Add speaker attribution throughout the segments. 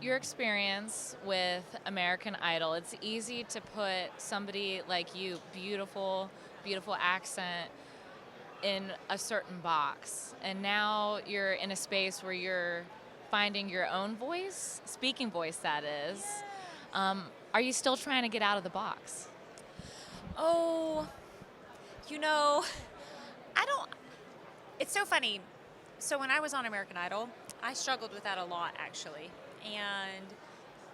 Speaker 1: your experience with American Idol, it's easy to put somebody like you, beautiful, beautiful accent, in a certain box. And now you're in a space where you're finding your own voice, speaking voice, that is. Are you still trying to get out of the box?
Speaker 2: Oh, you know, I don't. It's so funny. So when I was on American Idol, I struggled with that a lot actually, and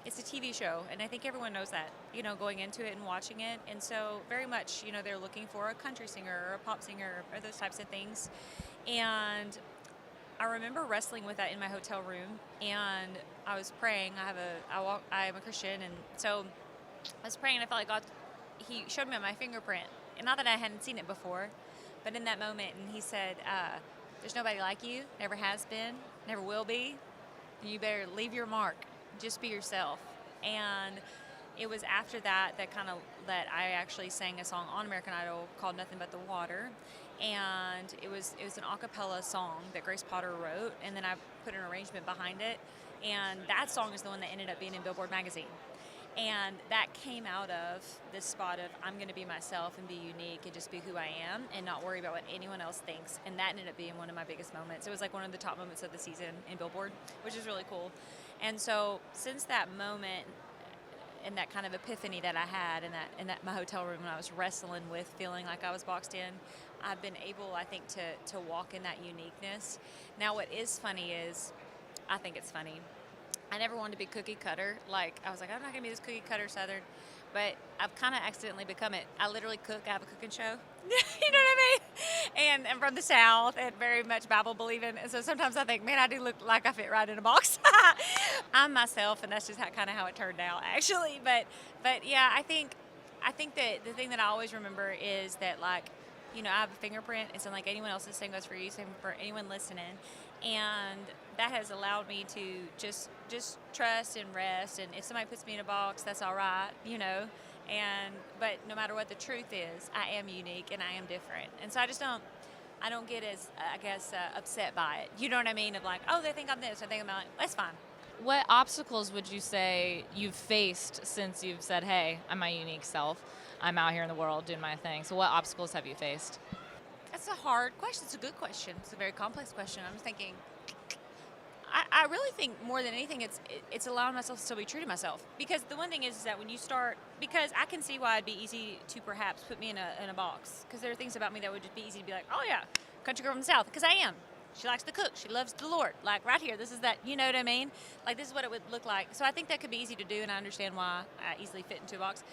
Speaker 2: it's a TV show, and I think everyone knows that. Going into it and watching it, and so very much, they're looking for a country singer or a pop singer or those types of things, and I remember wrestling with that in my hotel room, and I was praying. I am a Christian, and so I was praying, and I felt like God, He showed me my fingerprint, and not that I hadn't seen it before, but in that moment, and He said, "There's nobody like you, never has been, never will be. You better leave your mark, just be yourself." And it was after that I actually sang a song on American Idol called "Nothing But the Water," and it was an a cappella song that Grace Potter wrote, and then I put an arrangement behind it, and that song is the one that ended up being in Billboard magazine. And that came out of this spot of I'm going to be myself and be unique and just be who I am and not worry about what anyone else thinks. And that ended up being one of my biggest moments. It was like one of the top moments of the season in Billboard, which is really cool. And so since that moment and that kind of epiphany that I had in that my hotel room when I was wrestling with feeling like I was boxed in, I've been able, I think, to walk in that uniqueness. Now, what is funny is, I think it's funny, I never wanted to be cookie cutter. Like, I was like, I'm not going to be this cookie cutter Southern. But I've kind of accidentally become it. I literally cook. I have a cooking show. You know what I mean? And I'm from the South and very much Bible believing. And so sometimes I think, man, I do look like I fit right in a box. I'm myself, and that's just kind of how it turned out, actually. But yeah, I think that the thing that I always remember is that, like, I have a fingerprint. It's unlike anyone else's. Same goes for you. Same for anyone listening. And that has allowed me to just trust and rest. And if somebody puts me in a box, that's all right. But no matter what the truth is, I am unique and I am different. And so I don't get as, I guess, upset by it. You know what I mean? Of like, oh, they think I'm this. I think I'm that. That's fine.
Speaker 1: What obstacles would you say you've faced since you've said, hey, I'm my unique self? I'm out here in the world doing my thing. So, what obstacles have you faced?
Speaker 2: That's a hard question. It's a good question. It's a very complex question. I'm thinking, I really think more than anything, it's allowing myself to still be true to myself. Because the one thing is that when you start, because I can see why it'd be easy to perhaps put me in a box. Because there are things about me that would just be easy to be like, oh yeah, country girl from the South. Because I am. She likes to cook. She loves the Lord. Like right here, this is that. You know what I mean? Like this is what it would look like. So I think that could be easy to do, and I understand why I easily fit into a box.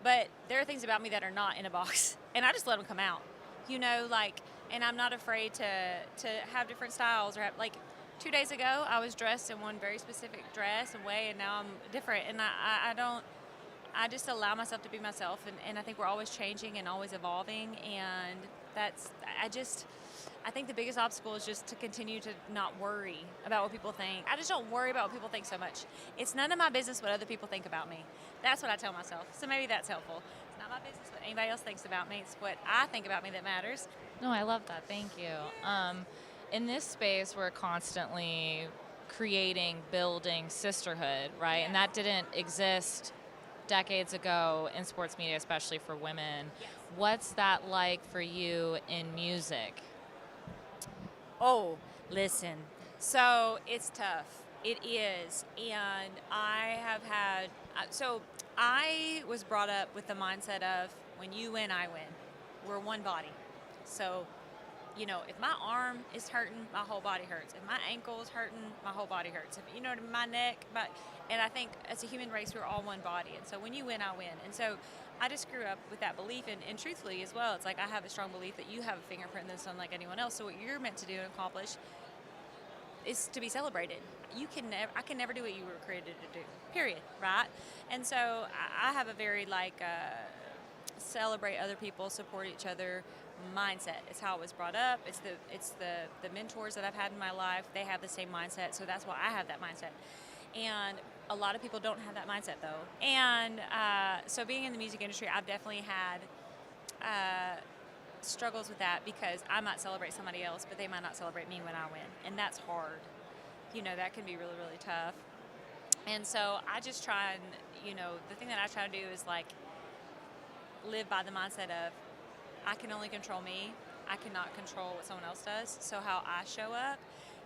Speaker 2: But there are things about me that are not in a box, and I just let them come out. And I'm not afraid to have different styles or have, like, 2 days ago, I was dressed in one very specific dress and way, and now I'm different. And I don't, I just allow myself to be myself. And I think we're always changing and always evolving. And I think the biggest obstacle is just to continue to not worry about what people think. I just don't worry about what people think so much. It's none of my business what other people think about me. That's what I tell myself. So maybe that's helpful. It's not my business what anybody else thinks about me. It's what I think about me that matters.
Speaker 1: No, I love that. Thank you. In this space, we're constantly creating, building sisterhood, right? And that didn't exist decades ago in sports media, especially for women.
Speaker 2: Yes.
Speaker 1: What's that like for you in music?
Speaker 2: Oh, listen. So it's tough. It is. And I was brought up with the mindset of when you win, I win. We're one body. So, if my arm is hurting, my whole body hurts. If my ankle is hurting, my whole body hurts. If, my neck, and I think as a human race, we're all one body. And so when you win, I win. And so I just grew up with that belief, and truthfully as well, it's like I have a strong belief that you have a fingerprint that's unlike anyone else. So what you're meant to do and accomplish is to be celebrated. I can never do what you were created to do, period, right? And so I have a very, celebrate other people, support each other mindset. It's how I was brought up. It's the mentors that I've had in my life. They have the same mindset, so that's why I have that mindset. And a lot of people don't have that mindset though. And so being in the music industry, I've definitely had struggles with that because I might celebrate somebody else, but they might not celebrate me when I win, and that's hard. That can be really, really tough. And so I just try and, the thing that I try to do is like live by the mindset of I can only control me. I cannot control what someone else does. So how I show up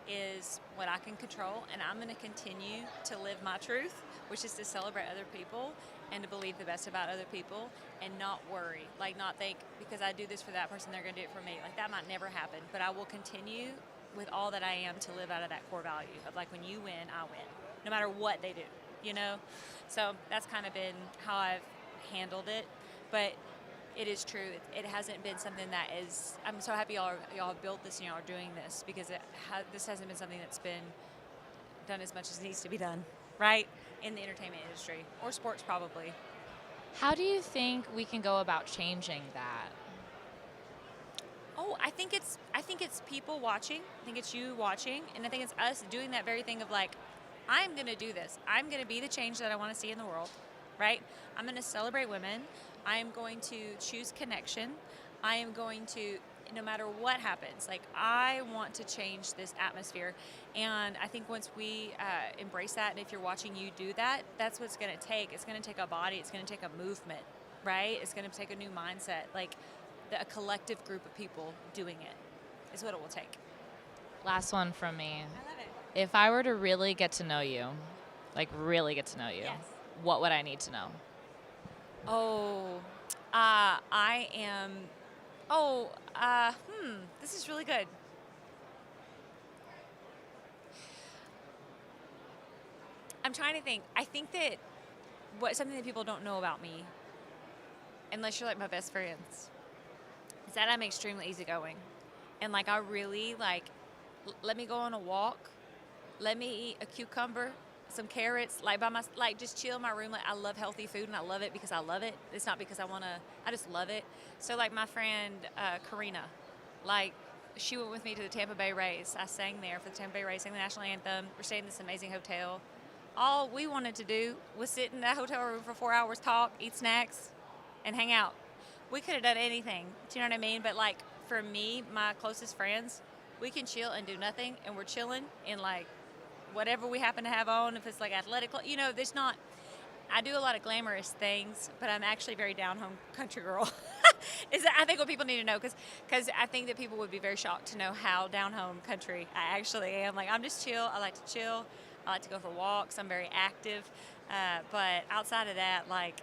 Speaker 2: is what I can control, and I'm going to continue to live my truth, which is to celebrate other people and to believe the best about other people and not worry, like not think because I do this for that person, they're going to do it for me. Like that might never happen, but I will continue with all that I am to live out of that core value of like when you win, I win, no matter what they do, you know? So that's kind of been how I've handled it. But it is true. It hasn't been something that is. I'm so happy y'all have built this and y'all are doing this because this hasn't been something that's been done as much as needs to be done, right? In the entertainment industry or sports, probably.
Speaker 1: How do you think we can go about changing that?
Speaker 2: Oh, I think it's people watching. I think it's you watching, and I think it's us doing that very thing of like, I'm going to do this. I'm going to be the change that I want to see in the world, right? I'm going to celebrate women. I am going to choose connection. I am going to, no matter what happens, like I want to change this atmosphere. And I think once we embrace that, and if you're watching you do that, that's what it's going to take. It's going to take a body. It's going to take a movement, right? It's going to take a new mindset, like a collective group of people doing it is what it will take.
Speaker 1: Last one from me.
Speaker 2: I love it.
Speaker 1: If I were to really get to know you, like really get to know you,
Speaker 2: Yes.
Speaker 1: what would I need to know?
Speaker 2: I am. This is really good. I'm trying to think. I think that something that people don't know about me, unless you're like my best friends, is that I'm extremely easygoing, and like I really like. Let me go on a walk. Let me eat a cucumber, some carrots, like just chill in my room. Like I love healthy food and I love it because I love it. It's not because I just love it. So like my friend Karina, like she went with me to the Tampa Bay race. I sang there for the Tampa Bay race, sang the national anthem. We're staying in this amazing hotel. All we wanted to do was sit in that hotel room for 4 hours, talk, eat snacks, and hang out. We could have done anything. Do you know what I mean? But like for me, my closest friends, we can chill and do nothing, and we're chilling in like whatever we happen to have on. If it's like athletic, there's not. I do a lot of glamorous things, but I'm actually a very down-home country girl. I think what people need to know, because I think that people would be very shocked to know how down-home country I actually am. Like I'm just chill. I like to chill. I like to go for walks. I'm very active. But outside of that, like,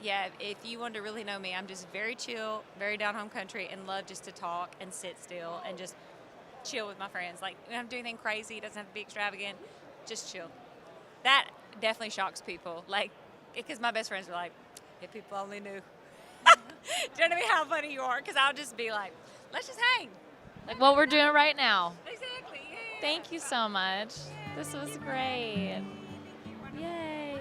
Speaker 2: yeah, if you want to really know me, I'm just very chill, very down-home country, and love just to talk and sit still and just chill with my friends. Like, we don't have to do anything crazy. It doesn't have to be extravagant. Just chill. That definitely shocks people. Like, because my best friends are like, if people only knew. Do you know what I mean? How funny you are? Because I'll just be like, let's just hang.
Speaker 1: Like what we're doing right now.
Speaker 2: Exactly. Yeah.
Speaker 1: Thank you so much. This was great. Yay.